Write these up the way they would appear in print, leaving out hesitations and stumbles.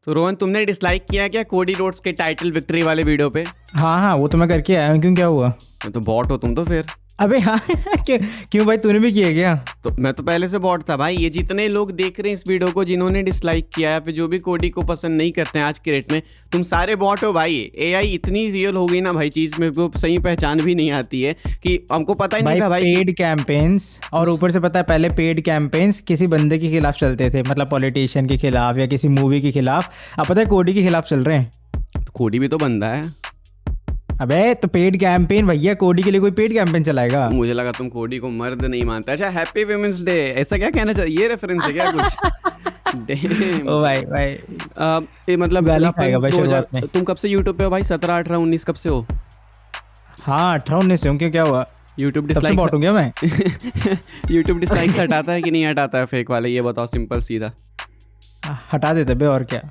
तो रोहन, तुमने डिसलाइक किया क्या कोडी रोड्स के टाइटल विक्ट्री वाले वीडियो पे? हाँ वो तो मैं करके आया हूँ। क्यों, क्या हुआ? तो बॉट हो तुम तो फिर। अबे हाँ क्यों भाई, तूने भी किया क्या? तो मैं तो पहले से बॉट था भाई। ये जितने लोग देख रहे हैं इस वीडियो को, जिन्होंने डिसलाइक किया है, फिर जो भी कोडी को पसंद नहीं करते हैं आज के रेट में, तुम सारे बॉट हो भाई। एआई इतनी रियल हो गई ना भाई, चीज में को सही पहचान भी नहीं आती है कि हमको पता ही नहीं था भाई। पेड कैंपेन्स, और ऊपर से पता है पहले पेड कैंपेन्स किसी बंदे के खिलाफ चलते थे, मतलब पॉलिटिशियन के खिलाफ या किसी मूवी के खिलाफ। अब पता है कोडी के खिलाफ चल रहे हैं। तो कोडी भी तो बंदा है। अबे तो पेड कैंपेन भैया, कोडी के लिए कोई पेड कैंपेन चलाएगा? मुझे लगा तुम कोडी को मर्द नहीं मानते। अच्छा, हैप्पी वुमेन्स डे ऐसा क्या कहना चाहिए? ये रेफरेंस है क्या कुछ? Damn. ओ भाई ये मतलब गाली खाएगा भाई शुरुआत में। तुम कब से यूट्यूब पे हो भाई? 17, 18, 19 कब से हो? हाँ 18, 19 से हूँ। क्यों, क्या हुआ? यूट्यूब सबसे बॉट हूँ क्या मैं? यूट्यूब डिसलाइक हटाता है कि नहीं हटाता है फेक वाले? ये बताओ सिंपल सीधा। हटा देते बे, और क्या।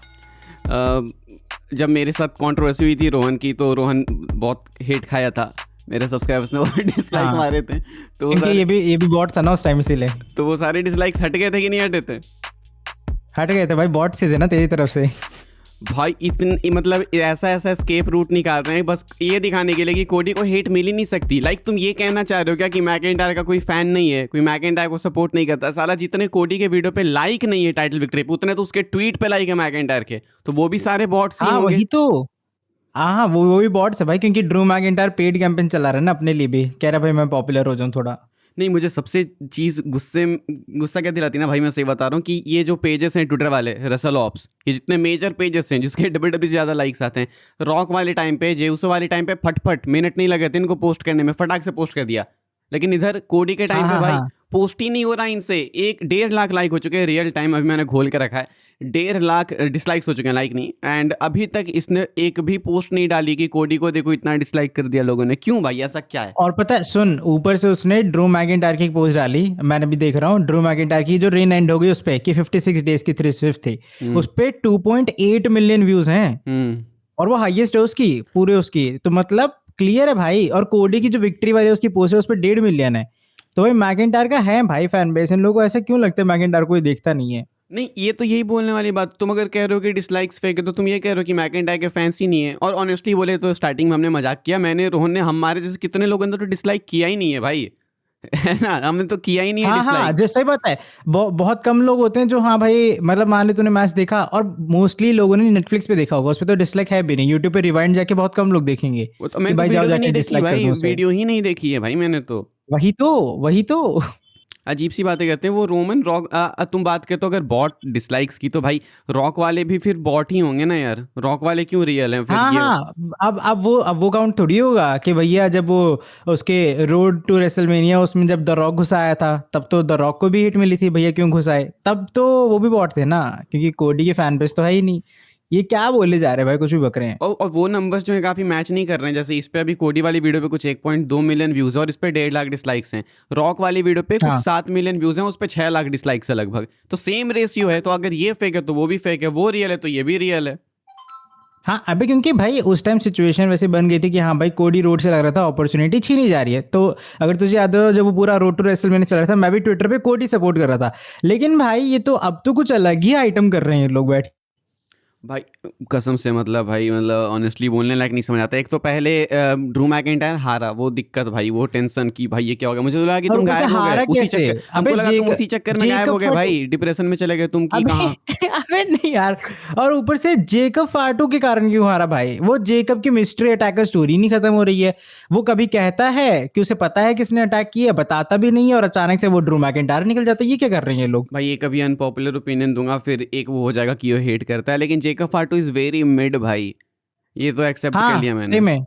जब मेरे साथ कंट्रोवर्सी हुई थी रोहन की, तो रोहन बहुत हेट खाया था, मेरे सब्सक्राइबर्स ने और डिसलाइक मारे थे। तो इनके ये भी बॉट था ना उस टाइम, इसीलिए। तो वो सारे डिसलाइक्स हट गए थे कि नहीं हटे थे? हट गए थे भाई, बॉट से थे ना तेरी तरफ से। भाई इतनी मतलब ऐसा एस्केप रूट निकाल रहे हैं बस ये दिखाने के लिए कि कोडी को हेट मिल ही नहीं सकती। लाइक तुम ये कहना चाह रहे हो क्या कि मैकेंटायर का कोई फैन नहीं है, कोई मैकेंटायर को सपोर्ट नहीं करता? साला जितने कोडी के वीडियो पे लाइक नहीं है टाइटल विक्ट्री पे, उतने तो उसके ट्वीट पे लाइक है मैकेंटायर के। तो वो भी सारे बॉट्स ही होंगे। वही तो। हाँ वो भी बॉट्स है भाई, क्योंकि ड्रू मैकिंटायर पेड कैंपेन चला रहा है ना अपने लिए भी। कह रहा भाई मैं पॉपुलर हो जाऊँ थोड़ा। नहीं, मुझे सबसे चीज़ गुस्सा क्या दिलाती ना भाई, मैं सही बता रहा हूँ कि ये जो पेजेस हैं ट्विटर वाले, रसल ऑप्स, ये जितने मेजर पेजेस हैं जिसके डब्ल्यूडब्ल्यू से ज़्यादा लाइक्स आते हैं, रॉक वाले टाइम पे, जेउसो वाले टाइम पे फटफट मिनट नहीं लगे थे इनको पोस्ट करने में, फटाक से पोस्ट कर दिया। लेकिन इधर कोडी के टाइम पे भाई पोस्ट ही नहीं हो रहा इनसे। 1.5 लाख लाइक हो चुके हैं रियल टाइम, अभी मैंने खोल के रखा है। 1.5 लाख डिसलाइक्स हो चुके हैं, लाइक नहीं। एंड अभी तक इसने एक भी पोस्ट नहीं डाली कि कोडी को देखो इतना डिसलाइक कर दिया लोगों ने। क्यों भाई, ऐसा क्या है? और पता है सुन, ऊपर से उसने ड्रू मैकिंटायर की एक पोस्ट डाली, मैंने भी देख रहा हूँ। ड्रू मैकिंटायर की जो रेन एंड हो गई उस पे कि 56 डेज की 3 थी, उस पे 2.8 मिलियन व्यूज हैं। और वो हाईएस्ट है उसकी पूरे उसकी। तो मतलब क्लियर है भाई। और कोडी की जो विक्ट्री वाली उसकी पोस्ट है उस पर 1.5 मिलियन है। तो भाई मैकिंटायर का है भाई फैन बेस। इन लोगों को ऐसा क्यों लगता है मैकिंटायर कोई देखता नहीं है? नहीं, ये तो यही बोलने वाली बात। तुम अगर कह रहे हो कि डिसलाइक्स फेक है, तो तुम ये कह रहे हो कि मैकेंटायर के फैंस ही नहीं है। और ऑनेस्टली बोले तो स्टार्टिंग में हमने मजाक किया, मैंने, रोहन ने, हमारे जैसे कितने लोगों ने तो डिसलाइक किया ही नहीं है भाई। है ना, हमने तो किया ही नहीं है हाँ डिसलाइक। जो सही बात है। बहुत कम लोग होते हैं जो, हाँ भाई मतलब मान ले तूने मैच देखा, और मोस्टली लोगों ने नेटफ्लिक्स पे देखा होगा, उस पे तो डिसलाइक है भी नहीं। यूट्यूब पे रिवाइंड जाके बहुत कम लोग देखेंगे वो तो कि मैंने तो भाई जाओ वीडियो भी जाके नहीं देखी डिसलाइक कर भाई, दो उसे। वीडियो ही नहीं देखी है भाई मैंने तो। वही तो अजीब सी बातें करते हैं वो रोमन रॉक। तुम बात करते हो अगर बॉट डिसलाइक्स की, तो भाई रॉक वाले भी फिर बॉट ही होंगे ना यार। रॉक वाले क्यों रियल हैं फिर? ये हाँ अब वो काउंट थोड़ी होगा कि भैया जब वो उसके रोड टू रेसलमेनिया उसमें जब द रॉक घुसा आया था, तब तो द रॉक को भी हिट मिली थी भैया, क्यों घुसाए? तब तो वो भी बॉट थे ना, क्योंकि कोडी के फैन बेस तो है ही नहीं। ये क्या बोले जा रहे हैं भाई, कुछ भी बक रहे हैं। और वो नंबर्स जो है काफ़ी मैच नहीं कर रहे हैं। जैसे इस पे अभी कोडी वाली वीडियो पे कुछ 1.2 मिलियन व्यूज़ है और इस पे 1.5 लाख डिसलाइक्स हैं। रॉक वाली वीडियो पे कुछ हाँ 7 मिलियन व्यूज़ हैं, उस पे 6 लाख डिसलाइक्स है लगभग। तो सेम रेशियो है। तो अगर ये फेक है तो वो भी फेक है, वो रियल है तो ये भी रियल है। हाँ अबे क्योंकि भाई उस टाइम सिचुएशन वैसे बन गई थी कि हाँ भाई कोडी रोड से लग रहा था अपॉर्चुनिटी छीनी जा रही है। तो अगर तुझे याद हो, जब वो पूरा रोड टू रेसलमेनिया चल रहा था, मैं भी ट्विटर पे कोडी सपोर्ट कर रहा था। लेकिन भाई ये तो अब तो कुछ अलग ही आइटम कर रहे हैं ये लोग बैठ। भाई कसम से मतलब भाई, मतलब ऑनेस्टली बोलने लायक नहीं समझ आता। एक तो पहले ड्रू मैकिंटायर हारा, वो दिक्कत भाई, वो टेंशन की भाई ये क्या हो गया। मुझे तो लगा कि और तुम ऊपर से गायब हो गए हारा उसी कैसे? चक्कर, अबे हमको लगा तुम उसी चक्कर में गायब हो गए भाई, डिप्रेशन में चले गए तुम की अबे कहाँ। अबे नहीं यार। और ऊपर से जेकब फाटू के कारण क्यों हारा भाई? वो जेकब की मिस्ट्री अटैकर स्टोरी नहीं खत्म हो रही है। वो कभी कहता है कि उसे पता है किसने अटैक किया, बताता भी नहीं है, और अचानक से वो ड्रू मैकिंटायर निकल जाता है। ये क्या कर रहे हैं ये लोग? भाई एक अभी अनपॉपुलर ओपिनियन दूंगा, फिर एक वो हो जाएगा कि वो हेट करता है, लेकिन जेकब फाटू इज वेरी मिड भाई। ये तो एक्सेप्ट कर हाँ लिया मैंने। सेम है।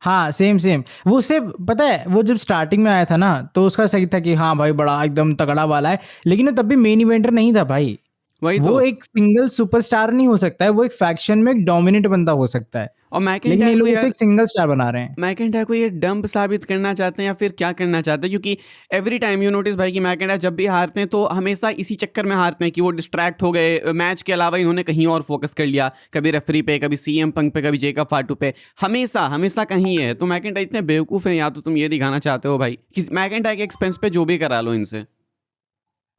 हाँ सेम वो उससे पता है, वो जब स्टार्टिंग में आया था ना तो उसका सही था कि हाँ भाई बड़ा एकदम तगड़ा वाला है। लेकिन वो तब भी मेन इवेंटर नहीं था भाई। वही तो। वो एक सिंगल सुपरस्टार नहीं हो सकता है, वो एक फैक्शन में एक डोमिनेट बंदा हो सकता है। और लेकिन ये मैकिंटायर को लोग उसे यार, एक सिंगल स्टार बना रहे हैं। मैकिंटायर को ये डंप साबित करना चाहते हैं या फिर क्या करना चाहते हैं? क्योंकि एवरी टाइम यू नोटिस भाई कि मैकिंटायर जब भी हारते हैं तो हमेशा इसी चक्कर में हारते हैं कि वो डिस्ट्रैक्ट हो गए, मैच के अलावा इन्होंने कहीं और फोकस कर लिया, कभी रेफरी पे, कभी सीएम पंक पे, कभी जेकब फाटू पे, हमेशा हमेशा कहीं है। तो मैकिंटायर इतने बेवकूफ़ हैं, या तो तुम ये दिखाना चाहते हो भाई कि मैकिंटायर के एक्सपेंस पे जो भी करा लो इनसे।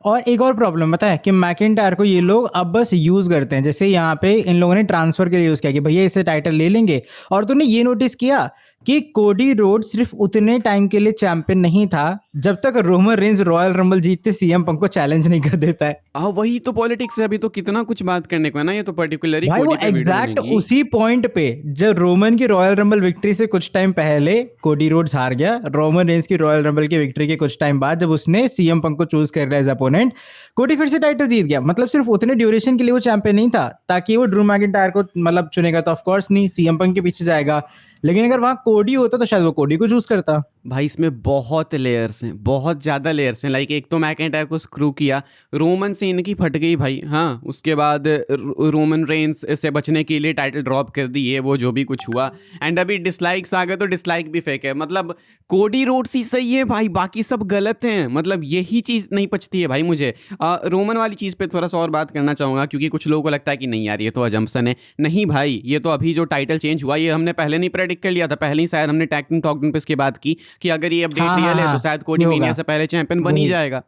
और एक और प्रॉब्लम पता है कि मैकिंटायर को ये लोग अब बस यूज करते हैं, जैसे यहाँ पे इन लोगों ने ट्रांसफर के लिए यूज किया कि भैया इससे टाइटल ले लेंगे। और तूने ये नोटिस किया कि कोडी रोड सिर्फ उतने टाइम के लिए चैंपियन नहीं था जब तक रोमन रेंज रॉयल रंबल जीतते सीएम पंक को चैलेंज नहीं कर देता है। हाँ वही तो पॉलिटिक्स है, अभी तो कितना कुछ बात करने को है ना, ये तो पर्टिकुलरली भाई वो कोडी पे वीडियो एग्जैक्ट बनेगी। उसी पॉइंट पे जब रोमन की रॉयल रंबल विक्ट्री से कुछ टाइम पहले कोडी रोड्स हार गया, रोमन रेंज की रॉयल रंबल की विक्ट्री के कुछ टाइम बाद जब उसने सीएम पंक को चूज कर लिया एज अपोनेंट, कोडी फिर से टाइटल जीत गया। मतलब सिर्फ उतने ड्यूरेशन के लिए वो चैंपियन नहीं था ताकि वो ड्रू मैकिंटायर को मतलब चुनेगा, तो ऑफ कोर्स नहीं, सीएम पंक के पीछे जाएगा। लेकिन अगर वहां कोडी होता तो शायद वो कोडी को चूज करता। भाई इसमें बहुत लेयर्स हैं, बहुत ज़्यादा लेयर्स हैं। लाइक एक तो मैकिंटायर को स्क्रू किया, रोमन से इनकी फट गई भाई, हाँ उसके बाद रोमन रेंस से बचने के लिए टाइटल ड्रॉप कर दी, ये वो जो भी कुछ हुआ। एंड अभी डिसलाइक्स आ गए तो डिसलाइक भी फेक है। मतलब कोडी रोड्स ही सही है भाई, बाकी सब गलत हैं। मतलब यही चीज़ नहीं पचती है भाई मुझे। रोमन वाली चीज़ पे थोड़ा सा और बात करना चाहूँगा, क्योंकि कुछ लोगों को लगता है कि नहीं यार ये तो अजम्पशन है। नहीं भाई, ये तो अभी जो टाइटल चेंज हुआ ये हमने पहले नहीं प्रेडिक्ट कर लिया था। पहले ही शायद हमने टैग टीम टॉक पे इसकी बात की कि अगर ये अपडेट हाँ हाँ रियल है तो हाँ, शायद कोडी ये मीनिया होगा से पहले चैंपियन बन ही वही। जाएगा।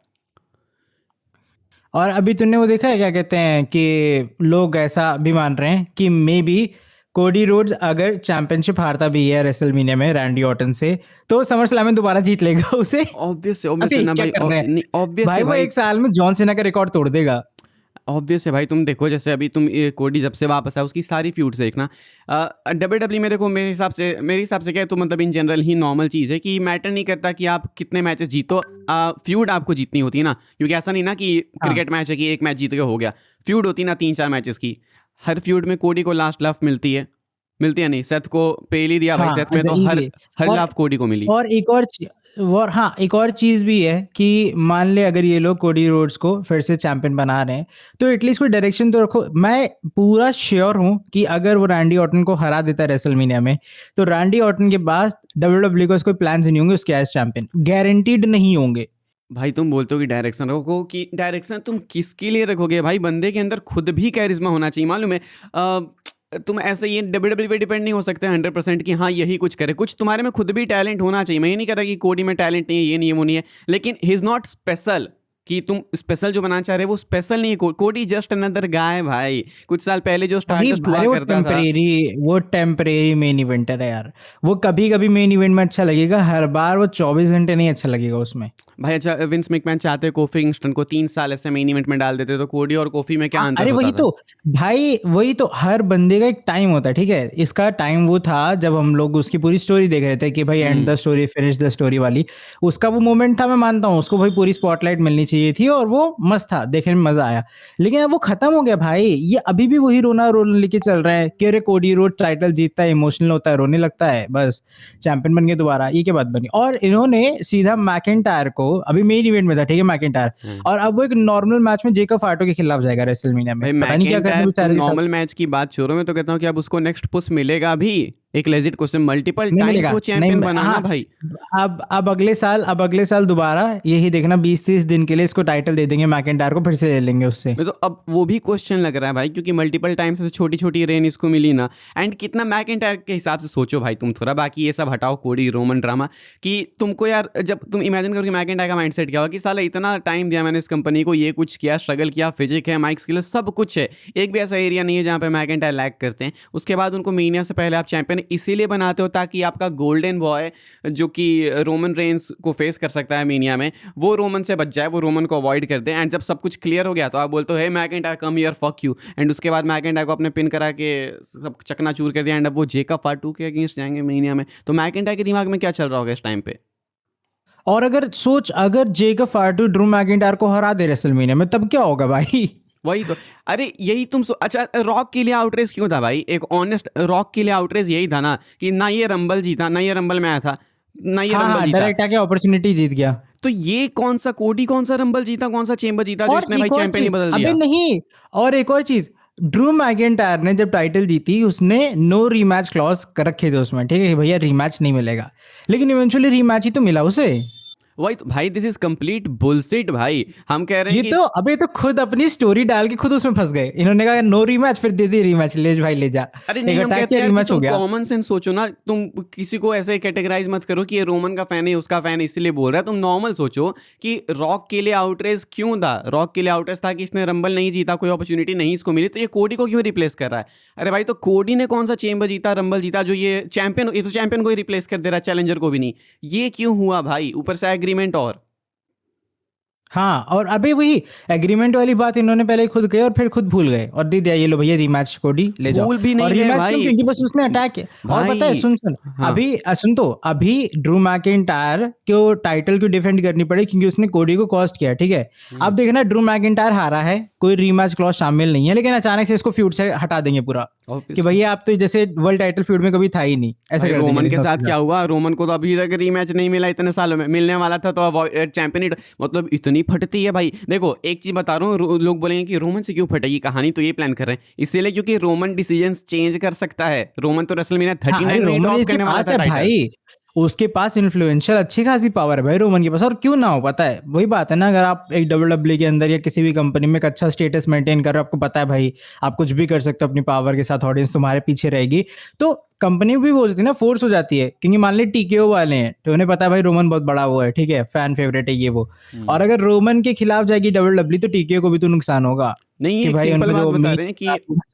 और अभी तूने वो देखा है क्या कहते हैं कि लोग ऐसा भी मान रहे हैं कि मे बी कोडी रोड्स अगर चैंपियनशिप हारता भी है रेसलमेनिया में रैंडी ऑर्टन से, तो समर स्लैम में दोबारा जीत लेगा उसे। ऑब्वियस अभी है ना क्या भाई, कर रहे हैं नहीं ऑब्वियस भाई, है वो भाई, एक साल में जॉन सीना का रिकॉर्ड तोड़ देगा। ऑब्वियस है भाई। तुम देखो जैसे अभी तुम कोडी जब से वापस आया उसकी सारी फ्यूड्स देखना। WWE में देखो, मेरे हिसाब से क्या है, तो मतलब इन जनरल ही नॉर्मल चीज़ है कि मैटर नहीं करता कि आप कितने मैचेस जीतो, फ्यूड आपको जीतनी होती है ना। क्योंकि ऐसा नहीं ना कि हाँ क्रिकेट मैच है कि एक मैच जीत के हो गया। फ्यूड होती है ना 3-4 मैचेस की। हर फ्यूड में कोडी को लास्ट लाफ मिलती है नहीं। सेथ को पेल ही दिया भाई, हाँ, सेथ में तो हर इजीली। हर और लाफ कोडी को मिली। और एक और और हाँ, एक और चीज भी है कि मान ले अगर ये लोग कोडी रोड्स को फिर से चैंपियन बना रहे हैं तो एटलीस्ट कोई डायरेक्शन तो रखो। मैं पूरा श्योर हूँ कि अगर वो रैंडी ऑर्टन को हरा देता है रेसलमेनिया में, तो रैंडी ऑर्टन के बाद WWE को कोई प्लान्स नहीं होंगे उसके एज चैंपियन, गारंटीड नहीं होंगे। भाई तुम बोलते हो कि डायरेक्शन रखो, कि डायरेक्शन तुम किसके लिए रखोगे भाई? बंदे के अंदर खुद भी कैरिज्मा होना चाहिए, मालूम है। तुम ऐसे ये WWE पे डिपेंड नहीं हो सकते 100% कि हाँ यही कुछ करे। कुछ तुम्हारे में खुद भी टैलेंट होना चाहिए। मैं ये नहीं कह रहा कि कोडी में टैलेंट नहीं है, ये नहीं है, वो नहीं है, लेकिन ही इज़ नॉट स्पेशल। कि तुम स्पेशल जो बनाना चाह रहे हो वो स्पेशल नहीं है। कोडी जस्ट अनदर गाय भाई। कुछ साल पहले जो वही स्टारडस्ट हुआ भाई, करता था। वो टेम्परेरी मेन इवेंटर है यार। वो कभी कभी मेन इवेंट में अच्छा लगेगा, हर बार वो 24 घंटे नहीं अच्छा लगेगा उसमें। भाई अच्छा, विंस मैकमैन चाहते कोफी किंगस्टन को 3 साल ऐसे मेन इवेंट में डाल देते तो कोडी और कोफी में क्या अंतर अरे होता वही था? तो भाई, वही तो, हर बंदे का एक टाइम होता है, ठीक है। इसका टाइम वो था जब हम लोग उसकी पूरी स्टोरी देख रहे थे कि भाई and the story finish the story वाली, उसका वो मोमेंट था। मैं मानता हूँ उसको भाई पूरी स्पॉटलाइट मिलनी चाहिए थी और वो मस्त था, देखने में मजा आया। लेकिन अब वो खत्म हो गया भाई। ये अभी भी वही रोना रोने लेके चल रहा है कि अरे कोडी रोड टाइटल जीतता है, इमोशनल होता है, रोने लगता है, बस चैंपियन बन गए दोबारा, ये क्या बात बनी। और इन्होंने सीधा मैकिंटायर को, अभी मेन इवेंट में था ठीक है मैकिंटायर, और अब वो एक नॉर्मल मैच में जेकब फाटो के खिलाफ जाएगा रेसलमेनिया में। भाई पता नहीं क्या करने मैकेंटायर, तुम बेचारे के साथ। नॉर्मल मैच की बात छोड़ो, मैं तो कहता हूँ कि अब उसको नेक्स्ट पुश मिलेगा भी। एक लेजिट क्वेश्चन, मल्टीपल नहीं टाइम्स मिलेगा, वो नहीं चैंपियन बनाना हाँ। भाई। अब अगले साल दोबारा यही देखना, 20-30 दिन के लिए इसको टाइटल दे देंगे मैकिंटायर को, फिर से ले लेंगे उससे। मैं तो अब वो भी क्वेश्चन लग रहा है भाई, क्योंकि मल्टीपल टाइम्स से छोटी छोटी रेन इसको मिली ना। एंड कितना मैकेंटायर के हिसाब से सोचो भाई तुम थोड़ा, बाकी ये सब हटाओ कोडी रोमन ड्रामा, कि तुमको यार जब तुम इमेजिन करो कि मैकेंटायर का माइंडसेट क्या होगा कि साला इतना टाइम दिया मैंने इस कंपनी को, ये कुछ किया, स्ट्रगल किया, फिजिक है, माइक स्किल सब कुछ है, एक भी ऐसा एरिया नहीं है जहाँ पे मैकेंटायर लैग करते हैं। उसके बाद उनको मीनिया से पहले आप चैंपियन इसीलिए बनाते हो ताकि आपका गोल्डन बॉय जो कि रोमन रेंस को फेस कर सकता है मीनिया में, वो रोमन से बच जाए, वो रोमन को अवॉइड कर दे। एंड जब सब कुछ क्लियर हो गया तो आप बोलते हो hey McIntyre come here fuck you. And उसके बाद मैकेंटायर को अपने पिन करा के सब चकनाचूर कर दिया। एंड अब वो जेकब फाटू के अगेंस्ट जाएंगे मीनिया में। तो मैकेंटायर के दिमाग में क्या चल रहा होगा इस टाइम पे? और अगर सोच, अगर जेकब फाटू ड्रू मैकिंटायर को हरा दे रेसलमेनिया में, तब क्या होगा भाई? वही तो। अरे यही तुम अच्छा, रॉक के लिए आउटरेस क्यों था भाई? एक ऑनेस्ट रॉक के लिए आउटरेस यही था ना कि ना ये रंबल जीता, ना ये रंबल में आया था, ना ये हाँ रंबल हाँ, जीता। डायरेक्ट आके अपॉर्चुनिटी जीत गया। तो ये कौन सा कोडी, कौन सा रंबल जीता, कौन सा चेंबर जीता जो और इसने भाई एक और चैंपियन ही चीज, बदल अबे दिया? नहीं, और एक और चीज, ड्रू मैकिंटायर ने जब टाइटल जीती उसने नो रीमैच क्लॉज कर रखे थे उसमें, ठीक है कि भैया रीमैच नहीं मिलेगा, लेकिन इवेंचुअली रीमैच ही तो मिला उसे। वही तो भाई, दिस इज कंप्लीट बुलशिट भाई। हम कह रहे ये हैं कि तो अबे तो खुद अपनी स्टोरी डाल के खुद उसमें फंस गए। इन्होंने कहा नो रीमैच, फिर दे दी रीमैच, ले भाई ले जा। अरे एक नहीं, हम अटैक कहते किया, हैं यार कि रीमैच हो तुम गया। कॉमन सेंस सोचो ना, तुम किसी को ऐसे कैटेगराइज मत करो कि ये रोमन का फैन है, उसका फैन है इसलिए बोल रहा है। तुम नॉर्मल सोचो कि रॉक के लिए आउटरेज क्यों था। रॉक के लिए आउटरेज था कि इसने रंबल नहीं जीता, कोई अपॉर्चुनिटी नहीं इसको मिली, तो ये कोडी को क्यों रिप्लेस कर रहा है। अरे भाई, तो कोडी ने कौन सा चेंबर जीता, रंबल जीता, जो ये चैंपियन, ये तो चैंपियन को ही रिप्लेस कर दे रहा है, चैलेंजर को भी नहीं। ये क्यों हुआ भाई, ऊपर से एग्रीमेंट। और हाँ, और अभी वही एग्रीमेंट वाली बात इन्होंने पहले खुद कही और फिर खुद भूल गए और दे दिया, ये लो भैया रीमैच कोडी ले जाओ। भूल भी नहीं और गए रीमैच क्यों? भाई। क्योंकि बस उसने अटैक किया। और पता है, भाई सुन सुन, हाँ। अभी सुन तो, अभी ड्रू मैकिंटायर को टाइटल क्यों डिफेंड करनी पड़ी? क्योंकि उसने कोडी को कॉस्ट किया, ठीक है। अब देखना, ड्रू मैकिंटायर हारा है, कोई रीमैच क्लॉज शामिल नहीं है, लेकिन अचानक से इसको फ्यूड से हटा देंगे पूरा कि भैया आप तो जैसे वर्ल्ड टाइटल फ्यूड में कभी था ही नहीं, ऐसा कर रोमन देंगे के उसके साथ क्या हुआ, रोमन को तो अभी तक रीमैच नहीं मिला, इतने सालों में मिलने वाला था, तो चैंपियन मतलब इतनी फटती है भाई। देखो एक चीज बता रहा हूँ, लोग बोलेंगे कि रोमन से क्यों फटेगी कहानी, तो ये प्लान कर रहे हैं इसीलिए क्योंकि रोमन डिसीजंस चेंज कर सकता है। रोमन तो रेसलमेनिया 39 में ड्रॉप करने वाला था टाइटल। भाई उसके पास इन्फ्लुएंशियल अच्छी खासी पावर है भाई रोमन के पास, और क्यों ना हो। पता है वही बात है ना, अगर आप एक WWE के अंदर या किसी भी कंपनी में एक अच्छा स्टेटस मेंटेन कर रहे हो, आपको पता है भाई आप कुछ भी कर सकते हो अपनी पावर के साथ, ऑडियंस तुम्हारे पीछे रहेगी, तो कंपनी भी बोलती है ना, फोर्स हो जाती है। क्योंकि मान ली TKO वाले हैं तो उन्हें पता है भाई रोमन बहुत बड़ा वो है, ठीक है, फैन फेवरेट है ये वो, और अगर रोमन के खिलाफ जाएगी WWE तो TKO को भी तो नुकसान होगा। नहीं, कि एक भाई सिंपल उनका बात जो बता रहे हैं कि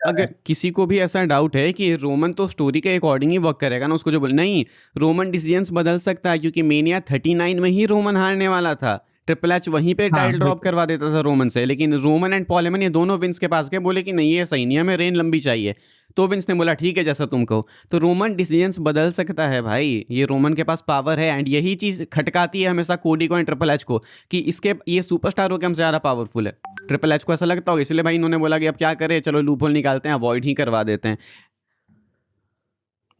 अगर किसी को भी ऐसा डाउट है कि रोमन तो स्टोरी के अकॉर्डिंग ही वर्क करेगा ना, उसको जो बोल नहीं, रोमन डिसीजंस बदल सकता है, क्योंकि मेनिया 39 में ही रोमन हारने वाला था। ट्रिपल एच वहीं पे हाँ टाइटल ड्रॉप करवा देता था रोमन से, लेकिन रोमन एंड पॉल हेमन ये दोनों विंस के पास गए, बोले कि नहीं ये सही नहीं है, हमें रेन लंबी चाहिए। तो विंस ने बोला ठीक है जैसा तुम कहो। तो रोमन डिसीजंस बदल सकता है भाई, ये रोमन के पास पावर है, एंड यही चीज़ खटकाती है हमेशा कोडी को एंड ट्रिपल एच को कि इसके ये सुपरस्टार हो के हमसे ज़्यादा पावरफुल है। ट्रिपल एच को ऐसा लगता होगा, इसलिए भाई इन्होंने बोला कि अब क्या करें, चलो लूपहोल निकालते हैं, अवॉइड ही करवा देते हैं।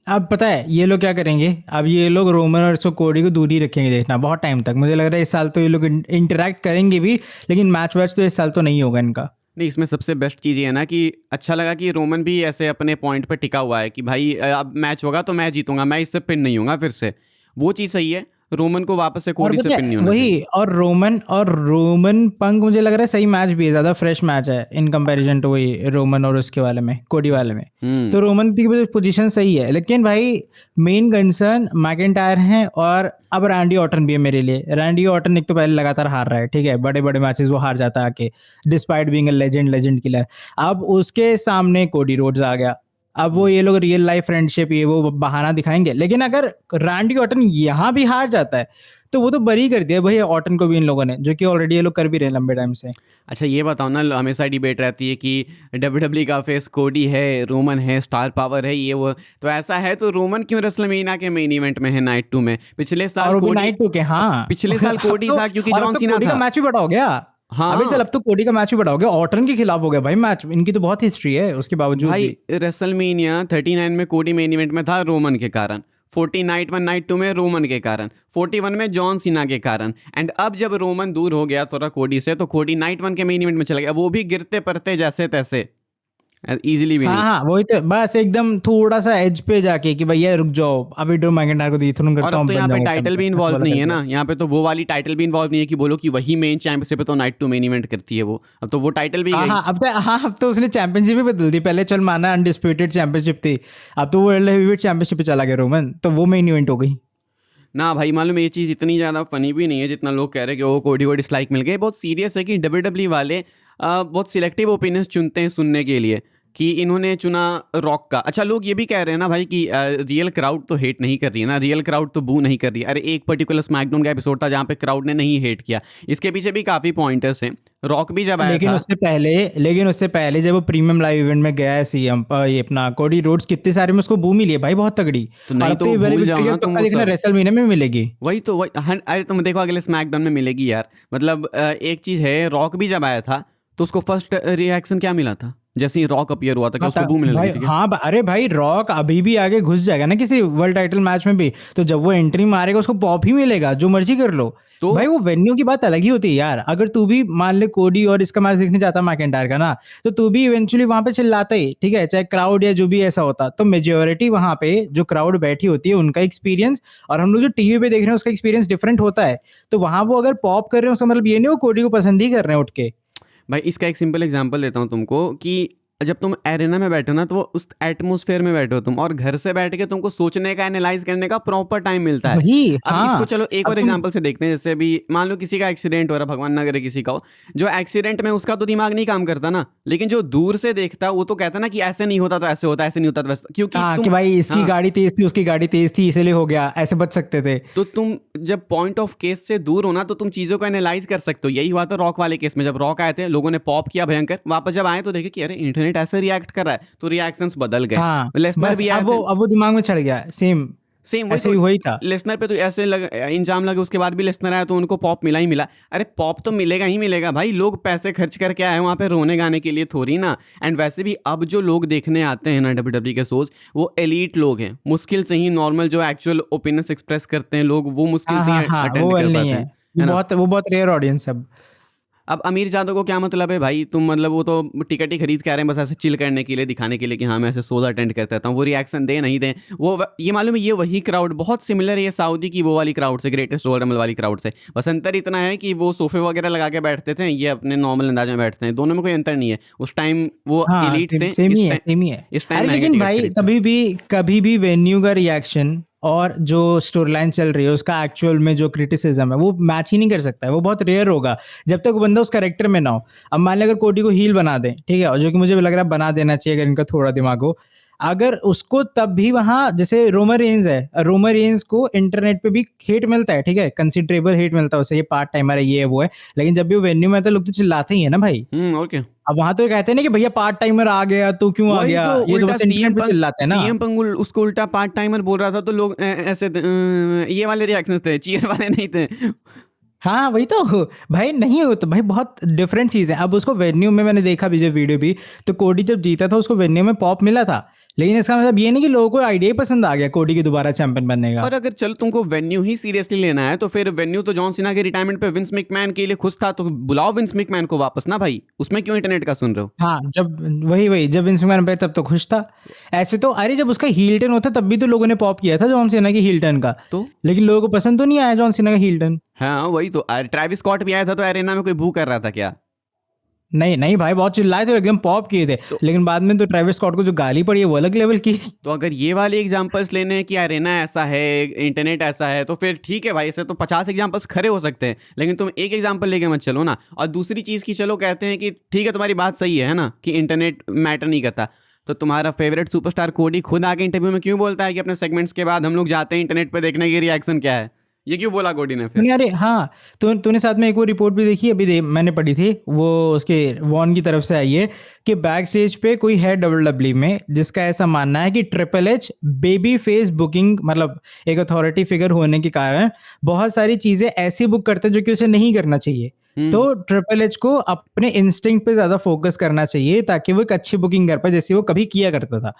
अब पता है ये लोग क्या करेंगे, अब ये लोग रोमन और इसको कोडी को दूरी रखेंगे, देखना बहुत टाइम तक। मुझे लग रहा है इस साल तो ये लोग इंटरेक्ट करेंगे भी, लेकिन मैच वैच तो इस साल तो नहीं होगा इनका। नहीं, इसमें सबसे बेस्ट चीज़ ये है ना कि अच्छा लगा कि रोमन भी ऐसे अपने पॉइंट पे टिका हुआ है कि भाई अब मैच होगा तो मैं जीतूंगा, मैं इससे पिन नहीं होऊंगा फिर से। वो चीज़ सही है, रोमन को वापस से और कोडी से पता पिन है नहीं होना चाहिए। वही, और रोमन पंक मुझे लग रहा है सही मैच भी है, ज्यादा फ्रेश मैच है इन कंपैरिजन टू वही रोमन और उसके वाले में, कोडी वाले में। तो रोमन की पोजीशन सही है, लेकिन भाई मेन कंसर्न मैकिंटायर है, और अब रैंडी ऑर्टन भी है मेरे लिए। रैंडी ऑर्टन एक तो पहले लगातार हार रहा है, ठीक है, बड़े बड़े मैचेस वो हार जाता है आके, despite being a legend killer. अब उसके सामने कोडी रोड्स आ गया, अब वो ये लोग रियल लाइफ फ्रेंडशिप ये वो बहाना दिखाएंगे। लेकिन अगर रैंडी ऑर्टन यहाँ भी हार जाता है तो वो तो बरी कर दिया भाई ऑर्टन को भी इन लोगों ने, जो कि ऑलरेडी ये लोग कर भी रहे हैं लंबे टाइम से। अच्छा ये बताओ ना, हमेशा डिबेट रहती है कि WWE का फेस कोडी है, रोमन है, स्टार पावर है, ये वो, तो ऐसा है तो रोमन क्यों रेसलमेनिया के मेन इवेंट में है नाइट 2 में? पिछले साल और वो भी कोडी, नाइट 2 के, हाँ पिछले साल अब कोडी तो, था क्योंकि और अब जॉन तो सीना कोडी का था। मैच भी बड़ा हो गया। हाँ अबे चल, अब तो कोडी का मैच भी बड़ा हो गया, ऑर्टन के खिलाफ हो गया भाई मैच, इनकी तो बहुत हिस्ट्री है उसके बावजूद भाई भी। रेसलमेनिया 39 में कोडी मेन इवेंट में था रोमन के कारण, 40 नाइट 1 नाइट 2 में रोमन के कारण, 41 में जॉन सीना के कारण, एंड अब जब रोमन दूर हो गया थोड़ा कोडी से, तो कोडी नाइट 1 के मेन इवेंट में चला गया, वो भी गिरते पड़ते जैसे तैसे, इजीली भी नहीं। हाँ वही तो, बस एकदम थोड़ा सा एज पे जाके कि भैया रुक जाओ, अभी ड्रू मैकिंटायर को डिथरोन और करता अब हूँ, तो यहाँ पे टाइटल भी इन्वॉल्व नहीं है ना, यहाँ पे तो वो वाली टाइटल भी इन्वॉल्व नहीं है कि बोलो कि वही मेन चैंपियनशिप है तो नाइट 2 मेन इवेंट करती है वो, अब तो वो टाइटल भी गई। अब तो उसने चैंपियनशिप भी बदल दी। पहले चल माना अनडिस्प्यूटेड चैंपियनशिप थी, अब तो वर्ल्ड हेवीवेट चैंपियनशिप पे चला गया रोमन, तो वो मेन इवेंट हो गई ना भाई मालूम, ये चीज़ इतनी ज़्यादा फनी भी नहीं है जितना लोग कह रहे हैं कि वो कोडी को डिसलाइक मिल गए। बहुत सीरियस है कि WWE वाले बहुत सिलेक्टिव ओपिनियंस चुनते हैं सुनने के लिए, कि इन्होंने चुना रॉक का। अच्छा लोग ये भी कह रहे हैं ना भाई कि रियल क्राउड तो हेट नहीं कर रही है ना, रियल क्राउड तो बू नहीं कर रही है। अरे एक पर्टिकुलर स्मैकडाउन का एपिसोड था जहाँ पे क्राउड ने नहीं हेट किया, इसके पीछे भी काफ़ी पॉइंटर्स हैं। रॉक भी जब आया लेकिन था, उससे पहले जब वो प्रीमियम लाइव इवेंट में गया है सीएम ये अपना कोडी रोड्स, कितने सारे में उसको बू मिली है भाई, बहुत तगड़ी। तो नहीं तो भूल जाओ ना तुम वो देखना सब। रेसलमेनिया में मिलेगी। वही तो वही अरे तुम देखो अगले स्मैकडाउन में मिलेगी यार। मतलब एक चीज़ है, रॉक भी जब आया था तो उसको फर्स्ट रिएक्शन क्या मिला था? जैसे ही रॉक अपीयर हुआ था, क्या उसको बूम मिलने भाई लगी थी क्या? हाँ अरे भाई रॉक अभी भी आगे घुस जाएगा ना किसी वर्ल्ड टाइटल मैच में भी, तो जब वो एंट्री मारेगा उसको पॉप ही मिलेगा, जो मर्जी कर लो। तो भाई वो वेन्यू की बात अलग ही होती है यार। अगर तू भी मान ले कोडी और इसका मैच देखने जाता मैकेंटायर का ना, तो तू भी इवेंचुअली वहां पे चिल्लाता ही, ठीक है, चाहे क्राउड या जो भी ऐसा होता, तो मेजोरिटी वहां पे जो क्राउड बैठी होती है उनका एक्सपीरियंस और हम लोग जो टीवी पे देख रहे हैं उसका एक्सपीरियंस डिफरेंट होता है। तो वहां वो अगर पॉप कर रहे हैं उसका मतलब ये नहीं वो कोडी को पसंद ही कर रहे हैं उठ के। भाई इसका एक सिंपल एग्जांपल देता हूँ तुमको कि जब तुम एरेना में बैठे हो ना, तो वो उस एटमोसफेयर में बैठे हो तुम, और घर से बैठ के तुमको सोचने का, एनालाइज करने का प्रॉपर टाइम मिलता है। वही अब इसको हाँ। चलो एक अब और तुम एग्जांपल से देखते हैं। जैसे अभी मान लो किसी का एक्सीडेंट हो रहा, भगवान ना करे किसी का हो, जो एक्सीडेंट में उसका तो दिमाग नहीं काम करता ना, लेकिन जो दूर से देखता है वो तो कहता ना कि ऐसे नहीं होता तो ऐसे होता, ऐसे नहीं होता तो वैसे, क्योंकि हाँ तुम, कि भाई इसकी हाँ, गाड़ी तेज थी उसकी गाड़ी तेज थी इसलिए हो गया, ऐसे बच सकते थे। तो तुम जब पॉइंट ऑफ केस से दूर हो ना, तो तुम चीजों को एनालाइज कर सकते हो। यही हुआ था रॉक वाले केस में, जब रॉक आए थे लोगों ने पॉप किया भयंकर, वापस जब आए तो देखे कि अरे इंटरनेट ऐसे रिएक्ट कर रहा है, तो रिएक्शंस बदल गए। हाँ लेसनर बस भी आए थे, अब वो दिमाग में चढ़ गया सेम। सेम वही ऐसे तो। ही वही था। लेसनर पे तो ऐसे इंजाम लगे, उसके बाद भी लेसनर आया तो उनको पॉप मिला ही मिला। अरे पॉप तो मिलेगा ही मिलेगा भाई, लोग पैसे खर्च करके आए वहाँ पे रोने गाने के लिए थोड़ी ना। एंड वैसे भी अब जो लोग देखने आते हैं ना WWE के शोज, वो एलीट लोग हैं, मुश्किल से ही नॉर्मल जो एक्चुअल ओपिनियंस एक्सप्रेस करते हैं लोग, वो मुश्किल हाँ से हाँ ही हाँ वो अटेंड कर वाला नहीं पाते है। हैं, है ना। वो बहुत रेयर ऑडियंस अब। अब अमीर जादव को क्या मतलब है भाई, तुम मतलब वो तो टिकट ही खरीद के आ रहे हैं बस ऐसे चिल करने के लिए, दिखाने के लिए कि हाँ मैं ऐसे शोज अटेंड करता रहता हूँ, वो रिएक्शन दे नहीं दें, ये मालूम है, ये वही क्राउड बहुत सिमिलर है ये सऊदी की वो वाली क्राउड से, ग्रेटेस्ट रोयल रंबल वाली क्राउड से। बस अंतर इतना है कि वो सोफे वगैरह लगा के बैठते थे, ये अपने नॉर्मल अंदाज में बैठते हैं, दोनों में कोई अंतर नहीं है। उस टाइम वो हाँ एलीट थे, सेम ही है सेम ही है। इस टाइम अरे महंगे लेकिन टिकट्स भाई खरीदते हैं। कभी भी वेन्यू का रिएक्शन और जो स्टोरी लाइन चल रही है उसका एक्चुअल में जो क्रिटिसिज्म है वो मैच ही नहीं कर सकता है। वो बहुत रेयर होगा जब तक वो बंदा उस कैरेक्टर में ना हो। अब मान लिया अगर कोडी को हील बना दे, ठीक है, और जो कि मुझे भी लग रहा है बना देना चाहिए अगर इनका थोड़ा दिमाग हो, अगर उसको तब भी वहां जैसे रोमन रेंज है, रोमन रेंज को इंटरनेट पे भी हेट मिलता है, ठीक है, कंसिडरेबल हेट मिलता है उसे, ये पार्ट टाइमर है ये है वो है, लेकिन जब भी वो वेन्यू में आता है लोग तो चिल्लाते ही है ना भाई। और क्या। अब वहां तो कहते हैं ना कि भैया पार्ट टाइमर आ गया तू क्यों आ वही गया, तो, ये तो उल्टा बस इंटरनेट पे चिल्लाते हैं ना। सीएम पंग उसको उल्टा पार्ट टाइमर बोल रहा था, तो लोग ऐसे ये वाले रिएक्शंस थे, चीयर वाले नहीं थे। हाँ वही तो। भाई नहीं हो तो भाई बहुत डिफरेंट चीज है। अब उसको वेन्यू में मैंने देखा भी जब वीडियो भी, तो कोडी जब जीता था उसको वेन्यू में पॉप मिला था, लेकिन इसका मतलब ये नहीं कि लोगों को आइडिया ही पसंद आ गया कोडी की दोबारा चैंपियन बनने का। और अगर चल तुमको वेन्यू ही सीरियसली लेना है, तो फिर वेन्यू तो जॉन सीना के रिटायरमेंट पे विंस मैकमैन के लिए खुश था, तो बुलाओ विंस मैकमैन को वापस ना भाई, उसमें क्यों इंटरनेट का सुन रहे हो। हाँ जब वही जब विंस मैकमैन पे तब तो खुश था। ऐसे तो अरे जब उसका हील टर्न होता तब भी तो लोगों ने पॉप किया था जॉन सीना की हील टर्न का, तो लेकिन लोगों को पसंद तो नहीं आया जॉन सीना का हील टर्न। हाँ वही तो, ट्रैविस स्कॉट भी आया था तो एरेना में कोई बू कर रहा था क्या। नहीं नहीं भाई बहुत चिल्लाए थे एकदम पॉप किए थे, तो लेकिन बाद में तो ट्रेविस स्कॉट को जो गाली पड़ी है वो अलग लेवल की। तो अगर ये वाले एग्जांपल्स लेने हैं कि अरेना ऐसा है, इंटरनेट ऐसा है, तो फिर ठीक है भाई, ऐसे तो 50 एग्जांपल्स खड़े हो सकते हैं, लेकिन तुम एक एग्जांपल लेके मत चलो ना। और दूसरी चीज़ की चलो कहते हैं कि ठीक है तुम्हारी बात सही है ना, कि इंटरनेट मैटर नहीं करता, तो तुम्हारा फेवरेट सुपरस्टार कोडी खुद आके इंटरव्यू में क्यों बोलता है कि अपने सेगमेंट्स के बाद हम लोग जाते हैं इंटरनेट पर देखने की रिएक्शन क्या है। ये क्यों बोला कोडी ने फिर। नहीं अरे हाँ, तो तूने साथ में एक वो रिपोर्ट भी देखी अभी मैंने पढ़ी थी, वो उसके वॉन की तरफ से आई है कि बैक स्टेज पे कोई है WWE में जिसका ऐसा मानना है कि triple H baby face booking, मतलब एक अथॉरिटी फिगर होने के कारण बहुत सारी चीजें ऐसी बुक करते हैं जो कि उसे नहीं करना चाहिए। तो ट्रिपल एच को अपने इंस्टिंक्ट पे ज्यादा फोकस करना चाहिए ताकि वो एक अच्छी बुकिंग कर पाए जैसे वो कभी किया करता था।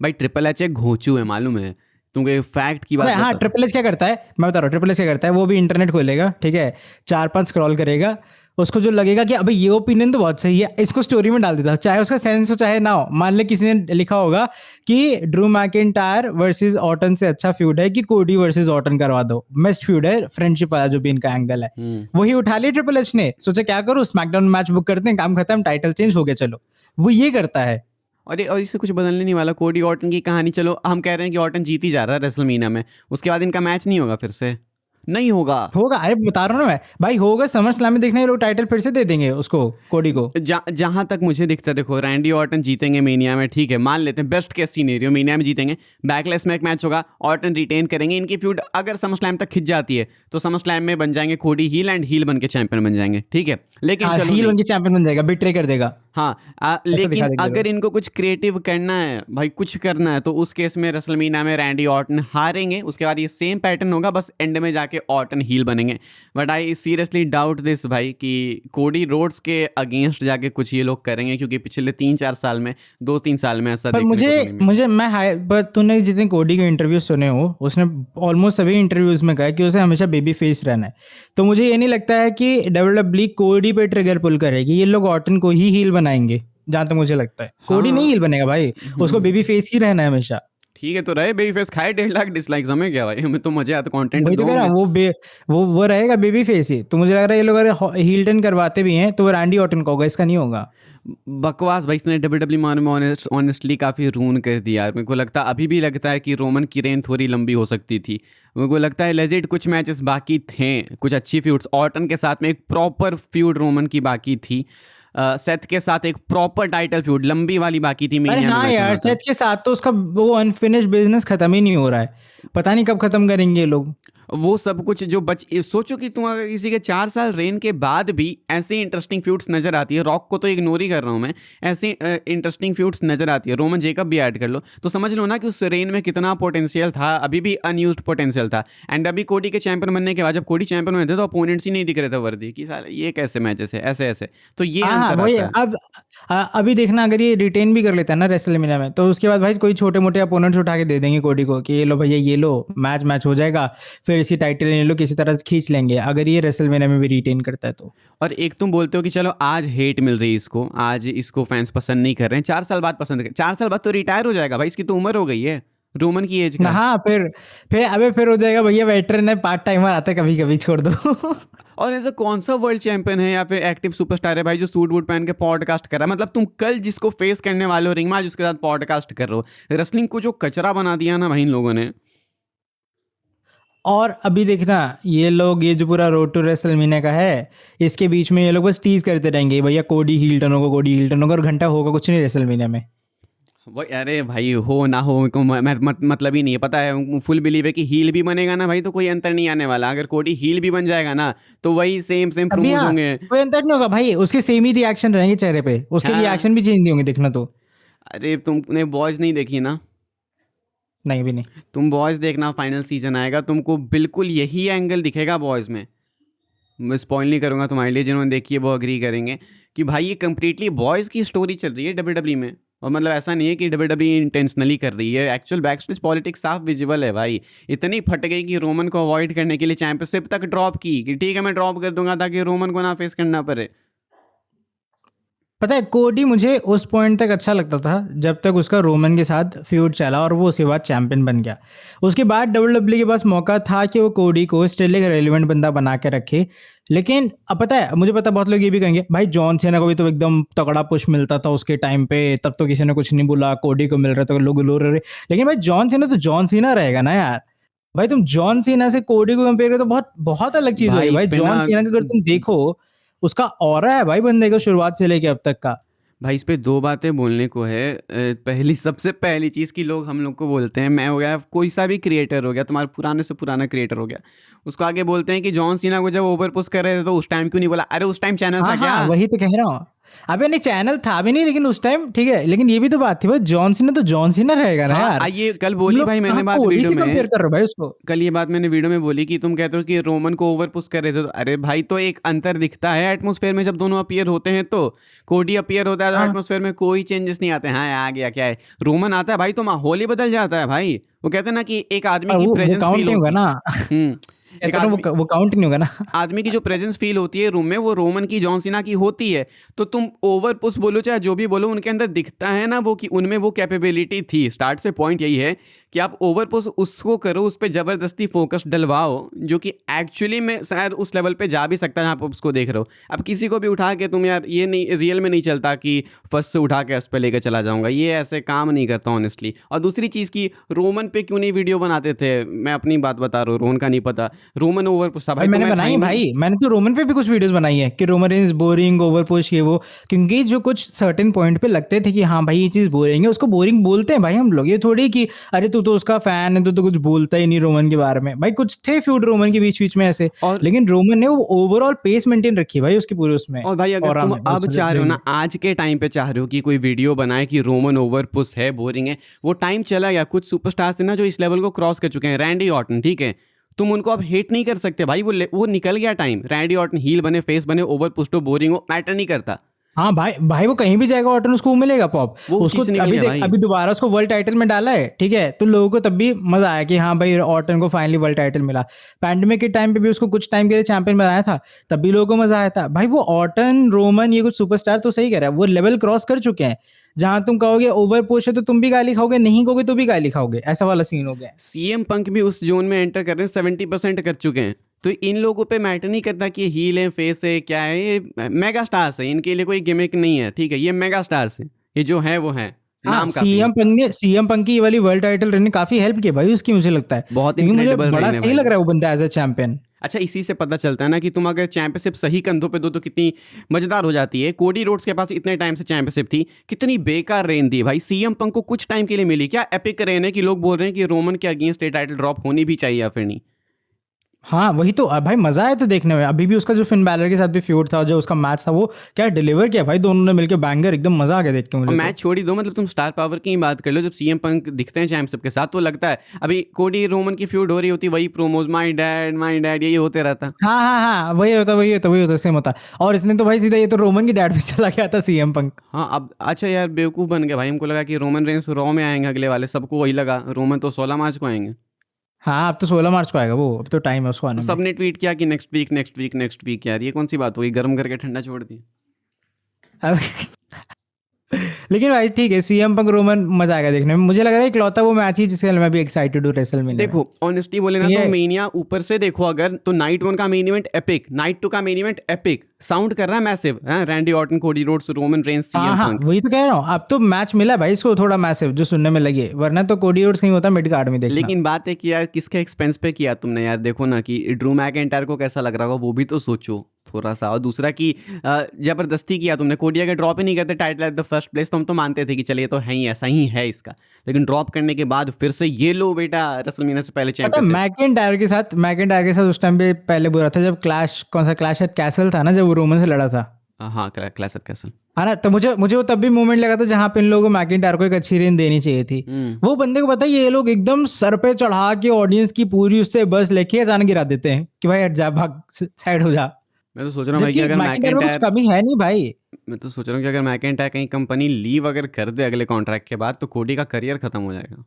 भाई ट्रिपल एच एक घोंचू है, मालूम है तुमको, एक फैक्ट की बात हाँ बता। ट्रिपल एच क्या करता है मैं बता रहा हूँ। ट्रिपल एच क्या करता है, वो भी इंटरनेट खोलेगा, ठीक है, 4-5 स्क्रॉल करेगा, उसको जो लगेगा कि अबे ये ओपिनियन तो बहुत सही है, इसको स्टोरी में डाल देता है, चाहे उसका सेंस हो चाहे ना हो। मान ले किसी ने लिखा होगा कि ड्रू मैकिंटायर वर्सेस ऑर्टन से अच्छा फ्यूड है कि कोडी वर्सेस ऑर्टन करवा दो, बेस्ट फ्यूड है, फ्रेंडशिप वाला जो भी इनका एंगल है, वही उठा लिया ट्रिपल एच ने। सोचा क्या करो स्मैकडाउन मैच बुक करते हैं, काम खत्म, टाइटल चेंज हो गया, चलो। वो ये करता है। और इससे कुछ बदलने नहीं वाला। कोडी ऑर्टन की कहानी, चलो हम कह रहे हैं कि ऑर्टन जीत ही जा रहा है रेसलमीनिया में, उसके बाद इनका मैच नहीं होगा, फिर से नहीं होगा। होगा, अरे बता रहा हूँ ना मैं भाई, होगा समर स्लैम में देखने, लोग टाइटल फिर से दे देंगे उसको, कोडी को। जहां तक मुझे दिखता है, देखो रैंडी ऑर्टन जीतेंगे मेनिया में, ठीक है, मान लेते हैं बेस्ट केस सीनेरियो मेनिया में जीतेंगे, बैकलेस में एक मैच होगा, ऑर्टन रिटेन करेंगे, इनकी फ्यूड अगर समर स्लैम तक खिंच जाती है तो समर स्लैम में बन जाएंगे कोडी हील, एंड हील बन के चैंपियन बन जाएंगे, ठीक है, लेकिन चलो हील बन के चैंपियन बन जाएगा, बिट्रे कर देगा। हाँ दिखा लेकिन देंगे अगर इनको कुछ क्रिएटिव करना है भाई, कुछ करना है, तो उस केस में रेसलमीनिया में रैंडी ऑर्टन हारेंगे, उसके बाद ये सेम पैटर्न होगा, बस एंड में जाके जाके ऑर्टन हील बनेंगे, but I seriously doubt this भाई कि कोडी रोड्स के अगेंस्ट जाके कुछ ये लोग करेंगे, क्योंकि पिछले 3-4 साल में 2-3 साल में ऐसा पर देखने को तो नहीं मिला। मुझे पर तूने जितने कोडी के इंटरव्यू सुने हो, उसने ऑलमोस्ट सभी इंटरव्यूज में कहा है कि उसे हमेशा बेबी फेस रहना है। तो मुझे ये नहीं लगता है कि WWE कोडी पे ट्रिगर पुल करेगी, ये लोग ऑर्टन को ही हील बनाएंगे जहां तक मुझे लगता है। कोडी नहीं हील बनेगा भाई, उसको बेबी फेस ही रहना है हमेशा। ठीक है, तो रहे बेबी फेस, खाए 1.5 लाख डिसलाइक्स, हमें क्या भाई, हमें तो मजे आता, कंटेंट वही तो दो कह रहा हमें। हूँ, वो रहेगा बेबी फेस ही। तो मुझे लग रहा है ये लोग अगर हील टर्न करवाते भी हैं तो वो रैंडी ऑर्टन का होगा, इसका नहीं होगा। बकवास भाई, इसने WWE में ऑनेस्टली काफ़ी रून कर दिया यार। मेरे को लगता, अभी भी लगता है कि रोमन की रेन थोड़ी लंबी हो सकती थी। मेरे को लगता है लेजिट कुछ मैचेस बाकी थे, कुछ अच्छी फ्यूड्स ऑर्टन के साथ में, एक प्रॉपर फ्यूड रोमन की बाकी थी, सेथ के साथ एक प्रॉपर टाइटल फ्यूड लंबी वाली बाकी थी। अरे मेनिया में हाँ मैच यार, होना था। सेथ के साथ तो उसका वो अनफिनिश्ड बिजनेस खत्म ही नहीं हो रहा है, पता नहीं कब खत्म करेंगे ये लोग। वो सब कुछ जो सोचो कि तुम अगर किसी के 4 साल रेन के बाद भी ऐसे इंटरेस्टिंग फ्यूड्स नजर आती है, रॉक को तो इग्नोर ही कर रहा हूँ मैं, ऐसे इंटरेस्टिंग फ्यूड्स नजर आती है, रोमन जेकब भी ऐड कर लो, तो समझ लो ना कि उस रेन में कितना पोटेंशियल था, अभी भी अनयूज्ड पोटेंशियल था। एंड अभी कोडी के चैंपियन बनने के बाद, जब कोडी चैंपियन बने थे तो अपोनेंट्स ही नहीं दिख रहे थे वर्दी की, साले ये कैसे मैचेस है, ऐसे ऐसे, तो ये हाँ हाँ अंतर वही। आता है। अब अभी देखना, अगर ये रिटेन भी कर लेता है ना रेसलमेनिया में, तो उसके बाद भाई कोई छोटे मोटे अपोनेंट्स उठा के दे देंगे कोडी को कि ये लो भैया, ये लो मैच हो जाएगा, फिर इसी टाइटल ये लो किसी तरह से खींच लेंगे, अगर ये रेसलमेनिया में भी रिटेन करता है तो। और एक तुम बोलते हो कि चलो आज हेट मिल रही है इसको, आज इसको फैंस पसंद नहीं कर रहे हैं, 4 साल बाद पसंद कर, 4 साल बाद तो रिटायर हो जाएगा भाई, इसकी तो उम्र हो गई है रोमन की एज ना का। हाँ, फिर हो जाएगा भैया, वेटरन है, पार्ट टाइमर आता है कभी कभी, छोड़ दो। और ऐसा कौन सा वर्ल्ड चैंपियन है या फिर एक्टिव सुपरस्टार है भाई जो सूट वूट पहन के पॉडकास्ट कर रहा है? मतलब तुम कल जिसको फेस करने वाले हो रिंग में, आज उसके साथ पॉडकास्ट कर रहे हो। रेसलिंग को जो कचरा बना दिया ना भाई इन लोगों ने। और अभी देखना, ये लोग ये जो पूरा रोड टू रेसलमेनिया का है, इसके बीच में ये लोग बस टीज करते रहेंगे, भैया कोडी हील टर्न होगा, कोडी हील टर्न होगा, और घंटा होगा कुछ नहीं रेसलमेनिया में। वो अरे भाई हो ना हो को मतलब ही नहीं है, पता है फुल बिलीव है कि हील भी बनेगा ना भाई तो कोई अंतर नहीं आने वाला। अगर कोडी हील भी बन जाएगा ना तो वही सेम अभी प्रोमोज हाँ, होंगे। कोई अंतर नहीं होगा भाई, उसके सेम ही रिएक्शन रहेंगे चेहरे पे, उसके हाँ, रिएक्शन भी चेंज नहीं होंगे, देखना तो। अरे तुमने बॉयज नहीं देखी ना? नहीं भी नहीं। तुम बॉयज देखना, फाइनल सीजन आएगा, तुमको बिल्कुल यही एंगल दिखेगा बॉयज में। मैं स्पॉइल नहीं करूंगा तुम्हारे लिए, जिन्होंने देखी है वो अग्री करेंगे कि भाई ये कंप्लीटली बॉयज़ की स्टोरी चल रही है WWE में। और मतलब ऐसा नहीं है कि WWE इंटेंशनली कर रही है, एक्चुअल बैकस्टेज पॉलिटिक्स साफ विजिबल है भाई। इतनी फट गई कि रोमन को अवॉइड करने के लिए चैंपियनशिप तक ड्रॉप की कि ठीक है मैं ड्रॉप कर दूंगा ताकि रोमन को ना फेस करना पड़े। पता है, कोडी मुझे उस पॉइंट तक अच्छा लगता था जब तक उसका रोमन के साथ फ्यूड चला और वो उसके बाद चैंपियन बन गया। उसके बाद WWE के पास मौका था कि वो कोडी को स्टिल एक रेलिवेंट बंदा बना के रखे। लेकिन अब पता है, मुझे पता बहुत लोग ये भी कहेंगे भाई जॉन सीना को भी तो एकदम तगड़ा पुश मिलता था उसके टाइम पे, तब तो किसी ने कुछ नहीं बोला, कोडी को मिल रहा था लोग लो रहे। लेकिन भाई जॉन सीना तो जॉन सीना रहेगा ना यार। भाई तुम जॉन सीना से कोडी को कंपेयर करो तो बहुत बहुत अलग चीज होगी भाई इस भाई। पे जॉन ना, सीना का अगर तुम देखो, उसका ऑरा है भाई बंदे को शुरुआत से लेके अब तक का। भाई इस पे दो बातें बोलने को है। पहली, सबसे पहली चीज़ की लोग हम लोग को बोलते हैं, मैं हो गया कोई सा भी क्रिएटर हो गया, तुम्हारे पुराने से पुराना क्रिएटर हो गया, उसको आगे बोलते हैं कि जॉन सीना को जब ओवर पुश कर रहे थे तो उस टाइम क्यों नहीं बोला? अरे उस टाइम चैनल हाँ था क्या? हाँ, वही तो कह रहा हूँ। अबे नहीं, चैनल था भी नहीं, लेकिन उस टाइम ठीक है, लेकिन ये भी तो बात थी भाई, जॉन सीना तो जॉन सीना रहेगा ना हाँ, यार। ये कल तुम बोली लोग भाई मैंने कहाँ बात कोडी वीडियो से कंपेयर में, कर रहे हो भाई उसको। कल ये बात मैंने वीडियो में बोली कि तुम कहते हो कि रोमन को ओवर पुश कर रहे थे, तो अरे भाई तो एक अंतर दिखता है एटमॉस्फेयर में, जब दोनों अपीयर होते हैं तो कोडी अपीयर होता है तो हाँ, एटमॉस्फेयर में कोई चेंजेस नहीं आते हैं। हाँ आ गया क्या है, रोमन आता है भाई तो माहौल ही बदल जाता है भाई। वो कहते हैं ना कि एक आदमी और की वो प्रेजेंस काउंट फील नहीं होगा होती ना। हम्म एक कहता ना, आदमी वो काउंट नहीं होगा ना। आदमी की जो प्रेजेंस फील होती है रूम में, वो रोमन की जॉन सीना की होती है। तो तुम ओवर पुश बोलो चाहे जो भी बोलो, उनके अंदर दिखता है ना वो कि उनमें वो कैपेबिलिटी थी। स्टार्ट से पॉइंट यही है कि आप ओवर पुश उसको करो, उस पर ज़बरदस्ती फोकस डलवाओ जो कि एक्चुअली में शायद उस लेवल पे जा भी सकता है जहाँ आप उसको देख रहे हो। अब किसी को भी उठा के तुम यार, ये नहीं रियल में नहीं चलता कि फर्स्ट से उठा के उस पर लेकर चला जाऊँगा, ये ऐसे काम नहीं करता ऑनेस्टली। और दूसरी चीज़ की रोमन पे क्यों नहीं वीडियो बनाते थे, मैं अपनी बात बता रहा हूँ, रोहन का नहीं पता, रोमन ओवर पुश था भाई भाई। तो मैंने मैं बनाई है भाई, मैंने तो रोमन पे भी कुछ वीडियोस बनाई है कि Roman is boring, over push, ये वो। क्योंकि जो कुछ सर्टेन पॉइंट पे लगते थे कि हाँ भाई ये चीज बोरिंग है, उसको बोरिंग बोलते हैं भाई हम लोग। ये थोड़ी कि अरे तू तो उसका फैन है, तू तो कुछ बोलता ही नहीं रोमन के बारे में। भाई कुछ थे फ्यूड रोमन के बीच बीच में ऐसे, और लेकिन रोमन ने वो ओवरऑल पेस मेंटेन रखी भाई उसकी पूरे उसमें। और भाई अगर और तुम अब चाह रहे हो ना, आज के टाइम पे चाह रहे हो कि कोई वीडियो बनाए कि रोमन ओवर पुश है, बोरिंग है, वो टाइम चला गया। कुछ सुपरस्टार्स थे ना जो इस लेवल को क्रॉस कर चुके हैं, रैंडी ऑर्टन ठीक है, तुम उनको अब हेट नहीं कर सकते भाई, वो निकल गया टाइम। रैंडी ऑर्टन हील बने, फेस बने, ओवर पुश हो, बोरिंग हो, मैटर नहीं करता। हाँ भाई भाई वो कहीं भी जाएगा ऑर्टन उसको मिलेगा पॉप। वो उस उसको चीज से निकल अभी गया देख, भाई। अभी दोबारा उसको वर्ल्ड टाइटल में डाला है, ठीक है, तो लोगों को तब भी मजा आया कि हाँ भाई ऑर्टन को फाइनली वर्ल्ड टाइटल मिला। पैंडेमिक के टाइम पे भी उसको कुछ टाइम के लिए चैंपियन बनाया था, तब भी लोगों को मजा आया था भाई। वो ऑर्टन, रोमन, ये कुछ सुपरस्टार तो सही कह रहा है, वो लेवल क्रॉस कर चुके हैं जहां तुम कहोगे ओवर पुश है तो तुम भी गाली खाओगे, नहीं कहोगे तो भी गाली खाओगे, ऐसा वाला सीन हो गया है। सीएम पंक भी उस जोन में एंटर कर रहे हैं, 70% कर चुके हैं। तो इन लोगों पे मैटर नहीं करता कि हील है, फेस है, क्या है, ये मेगा स्टार्स है, इनके लिए कोई गिमिक नहीं है, ठीक है, ये मेगा स्टार्स है, ये जो है वो है, हाँ नाम काफी है। सीएम पंक की ये वाली वर्ल्ड टाइटल रन ने काफी हेल्प की भाई उसकी, मुझे लगता है, बहुत क्योंकि मुझे इनक्रेडिबल बड़ा रही है सही लग भाई। रहा है वो बंदा एज अ चैंपियन। अच्छा, इसी से पता चलता है ना कि तुम अगर चैंपियनशिप सही कंधों पे दो तो कितनी मजेदार हो जाती है। कोडी रोड्स के पास इतने टाइम से चैंपियनशिप थी, कितनी बेकार रेन दी भाई। सीएम पंक को कुछ टाइम के लिए मिली, क्या एपिक रेन है कि लोग बोल रहे हैं कि रोमन के अगेंस्ट ये टाइटल ड्रॉप होनी भी चाहिए या फिर नहीं। हाँ वही तो भाई मजा आया था देखने में। अभी भी उसका जो फिन बैलर के साथ भी फ्यूड था, जो उसका मैच था, वो क्या डिलीवर किया भाई दोनों ने मिलकर, बैंगर, एकदम मजा आ गया देख के और मुझे तो। मैच छोड़ ही दो, मतलब तुम स्टार पावर की ही बात कर लो, जब सीएम पंक दिखते हैं चैंपियनशिप के साथ तो लगता है अभी कोडी रोमन की फ्यूड हो रही होती, वही प्रोमोज माय डैड यही होते रहता। हाँ हाँ हाँ, वही होता सेम होता। और इसने तो भाई सीधा ये तो रोमन की डैड पे चला गया था सीएम पंक। हाँ अब अच्छा यार, बेवकूफ़ बन गया भाई। हमको लगा कि रोमन रेंस रॉ में आएंगे अगले वाले, सबको वही लगा, रोमन तो 16 मार्च को आएंगे। हाँ अब तो 16 मार्च को आएगा वो, अब तो टाइम है उसको तो आने में। सबने ट्वीट किया कि next week next week next week. यार ये कौन सी बात हुई, गर्म करके ठंडा छोड़ दी। अब लेकिन भाई ठीक है, सीएम पंक रोमन मजा आएगा देखने में। मुझे लग रहा है इकलौता वो मैच ही जिसके लिए मैं भी एक्साइटेड हूँ रेसलमेनिया में। देखो ऑनेस्टली बोले ना तो ये मेनिया ऊपर से देखो अगर, तो नाइट 1 का मेन इवेंट एपिक, नाइट 2 का मेन इवेंट एपिक, साउंड कर रहा है massive. Randy Orton, Cody Rhodes, Roman Reigns, हाँ सीएम हाँ पंक। वही तो कह रहा हूँ, अब तो मैच मिला भाई इसको थोड़ा मैसिव जो सुनने में लगे, वरना तो कोडी रोड्स कहीं होता मिड कार्ड में देखना। लेकिन बात है कि यार किसके एक्सपेंस पे किया तुमने यार, देखो ना कि ड्रू मैकइंटायर को कैसा लग रहा होगा, वो भी तो सोचो थोड़ा सा। और दूसरा कि जबरदस्ती किया तुमने। कोडी अगर ड्रॉप ही नहीं करते title at the first place तो हम तो मानते थे कि चलिए तो है ही, ऐसा ही है इसका। लेकिन ड्रॉप करने के बाद फिर से ये लो बेटा, रेसलमेनिया से पहले पता चैंपियनशिप। मैकिन टायर के साथ उस टाइम पे पहले बुरा था जब क्लैश, कौन सा क्लैश एट कैसल था ना, जब वो रोमन से लड़ा था। हाँ क्लासिक कैसल। है ना, तो मुझे वो तब भी मूवमेंट लगा था जहाँ पे इन लोगों को मैकिन टायर को एक अच्छी रेन देनी चाहिए थी। वो बंदे को पता है ये लोग एकदम सर पे चढ़ा के ऑडियंस की पूरी उससे बस लेके अचानक गिरा देते हैं कि भाई हट जा, भाग, साइड हो जा। मैं तो सोच रहा हूँ भाई कि जबकि अगर मैकिन टायर में कुछ मैकइंटायर कमी है नहीं भाई। मैं तो सोच रहा हूँ कि अगर मैकइंटायर कहीं कंपनी लीव अगर कर दे अगले कॉन्ट्रैक्ट के बाद तो कोडी का करियर खत्म हो जाएगा।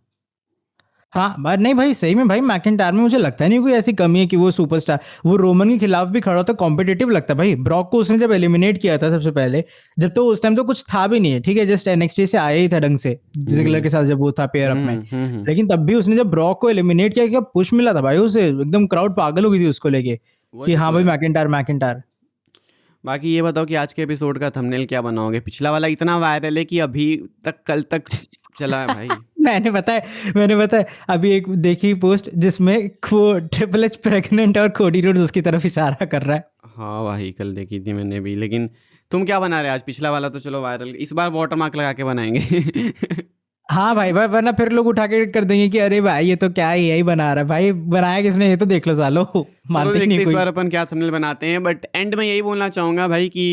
हाँ बट नहीं भाई, सही में भाई मैकिन टायर में मुझे लगता नहीं कोई ऐसी कमी है कि वो सुपरस्टार, वो रोमन के खिलाफ भी खड़ा होता, कॉम्पिटिटिव लगता है भाई। ब्रॉक को उसने जब एलिमिनेट किया था सबसे पहले, जब तो उस टाइम तो कुछ था भी नहीं है, ठीक है, जस्ट एनएक्सटी से आया ही था ढंग से जिगलर के साथ जब वो था पेयर अप में। हम्म। लेकिन तब भी उसने जब ब्रॉक को एलिमिनेट किया, क्या पुश मिला था भाई उसे, एकदम क्राउड पागल हो गई थी उसको लेके कि वही हाँ तो भाई है। मैकिन टायर। बाकी ये बताओ कि आज के एपिसोड का थंबनेल क्या बनाओगे। पिछला वाला इतना वायरल है कि अभी तक कल तक चला है भाई। मैंने पता है अभी एक देखी पोस्ट जिसमें वो ट्रिपल एच प्रेग्नेंट और कोडी रोड्स उसकी तरफ इशारा कर रहा है। हाँ भाई कल देखी थी मैंने भी। लेकिन तुम क्या बना रहे आज, पिछला वाला तो चलो वायरल, इस बार वाटर मार्क लगा के बनाएंगे। हाँ भाई भाई, वरना फिर लोग उठा के कर देंगे कि अरे भाई ये तो क्या यही बना रहा है, भाई बनाया किसने, ये तो देख लो सालो। चलो मानते ही देखते नहीं हैं इस कोई। बार अपन क्या थंबनेल बनाते हैं। बट एंड में यही बोलना चाहूंगा भाई कि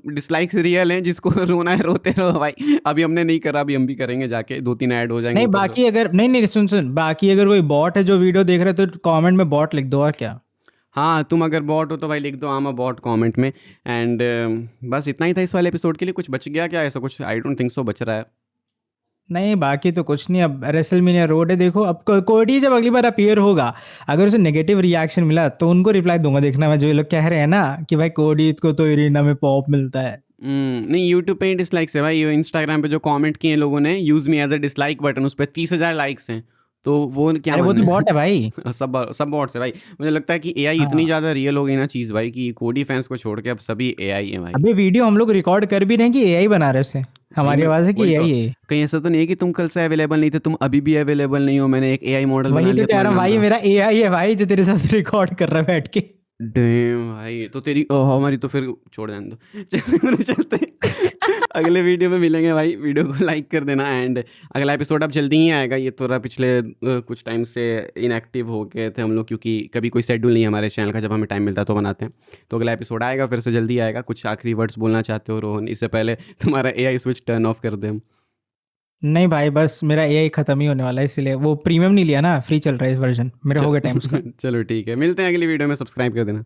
डिसलाइक्स रियल हैं, जिसको रोना है रोते रहो भाई। अभी हमने नहीं करा, अभी हम भी करेंगे जाके, 2-3 ऐड हो जाएंगे नहीं ऊपर से। बाकी अगर नहीं सुन, बाकी अगर कोई बॉट है जो वीडियो देख रहे हैं तो कमेंट में बॉट लिख दो, और क्या। हाँ तुम अगर बॉट हो तो भाई लिख दो आम बॉट कमेंट में। एंड बस इतना ही था इस वाले एपिसोड के लिए। कुछ बच गया क्या ऐसा कुछ? आई डोंट थिंक सो बच रहा है। नहीं बाकी तो कुछ नहीं, अब रेसलमेनिया रोड है, देखो अब कोडी जब अगली बार अपीयर होगा, अगर उसे नेगेटिव रिएक्शन मिला तो उनको रिप्लाई दूंगा। देखना मैं, जो ये लोग कह रहे हैं ना कि भाई कोडी को तो इरीना में पॉप मिलता है। नहीं यूट्यूब पे ही डिसलाइक्स है भाई। इंस्टाग्राम पे जो कमेंट किए हैं लोगों ने, use me as a dislike button, उस पर 30,000 लाइक्स हैं। तो वो क्या अरे वो तो मानना बॉट है भाई। है? सब बॉट्स है भाई। मुझे लगता है कि एआई इतनी हाँ ज़्यादा रियल हो गई ना चीज़ भाई, कि कोडी फैंस को छोड़ के अब सभी एआई है भाई। अभी वीडियो हम लोग रिकॉर्ड कर भी रहे हैं कि एआई बना रहे हैं उसे, सही हमारी में आवाज है कि वही तो। एआई है। कहीं ऐसा तो नहीं है कि तुम कल से अवेलेबल नहीं थे, तुम अभी भी अवेलेबल नहीं हो, मैंने एक एआई मॉडल बना वही तो लिया कह तुम्हारे रहा हूँ नाम भाई, का। मेरा एआई है भाई जो तेरे साथ रिकॉर्ड कर रहा है बैठ के। डैम भाई, तो तेरी हमारी तो फिर छोड़ देने दो। चलते अगले वीडियो में मिलेंगे भाई। वीडियो को लाइक कर देना। एंड अगला एपिसोड अब जल्दी ही आएगा। ये थोड़ा पिछले कुछ टाइम से इनएक्टिव हो गए थे हम लोग, क्योंकि कभी कोई शेड्यूल नहीं है हमारे चैनल का, जब हमें टाइम मिलता है तो बनाते हैं। तो अगला एपिसोड आएगा, फिर से जल्दी आएगा। कुछ आखिरी वर्ड्स बोलना चाहते हो रोहन, इससे पहले तुम्हारा एआई स्विच टर्न ऑफ कर दें हम? नहीं भाई, बस मेरा एआई खत्म ही होने वाला है, इसलिए वो प्रीमियम नहीं लिया ना, फ्री चल रहा है इस वर्जन, मेरा हो गया टाइम उसका। चलो ठीक है, मिलते हैं अगली वीडियो में, सब्सक्राइब कर देना।